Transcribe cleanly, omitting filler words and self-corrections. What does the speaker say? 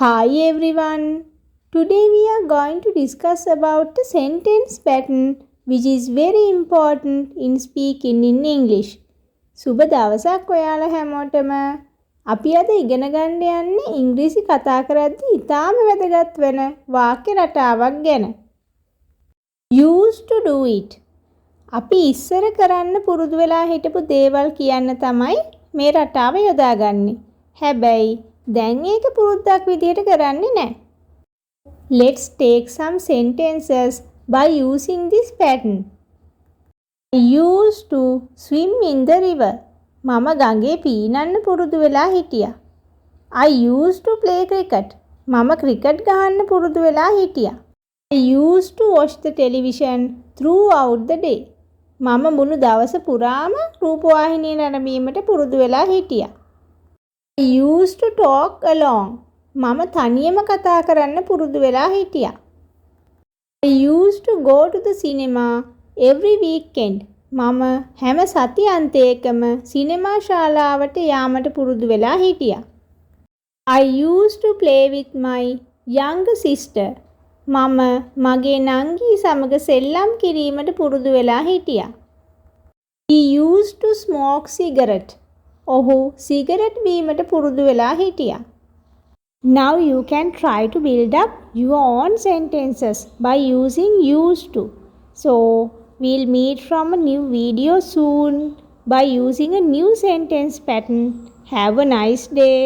Hi everyone. Today we are going to discuss about the sentence pattern which is very important in speaking in English. සුබ දවසක් ඔයාලා හැමෝටම. අපි අද ඉගෙන ගන්න යන්නේ ඉංග්‍රීසි කතා කරද්දී ඉතාම වැදගත් වෙන වාක්‍ය රටාවක් ගැන. Used to do it. අපි ඉස්සර කරන්න පුරුදු වෙලා හිටපු දේවල් කියන්න තමයි මේ රටාව යොදාගන්නේ. හැබැයි දැන් ඒක පුරුද්දක් විදිහට කරන්නේ නැහැ. Let's take some sentences by using this pattern. I used to swim in the river. මම ගඟේ පීනන්න පුරුදු වෙලා හිටියා. I used to play cricket. මම ක්‍රිකට් ගහන්න පුරුදු වෙලා හිටියා. I used to watch the television throughout the day. මම මුළු දවස පුරාම රූපවාහිනිය නැරඹීමට පුරුදු වෙලා හිටියා. I used to talk alone. මම තනියම කතා කරන්න පුරුදු වෙලා හිටියා. I used to go to the cinema every weekend. මම හැම සතියන්තයකම සිනමා ශාලාවට යාමට පුරුදු වෙලා හිටියා. I used to play with my younger sister. මම මගේ නංගී සමග සෙල්ලම් කිරීමට පුරුදු වෙලා හිටියා. He used to smoke cigarette. ඔහු සිගරට් බීමට පුරුදු වෙලා හිටියා. Now you can try to build up your own sentences by using used to. So we'll meet from a new video soon by using a new sentence pattern. Have a nice day.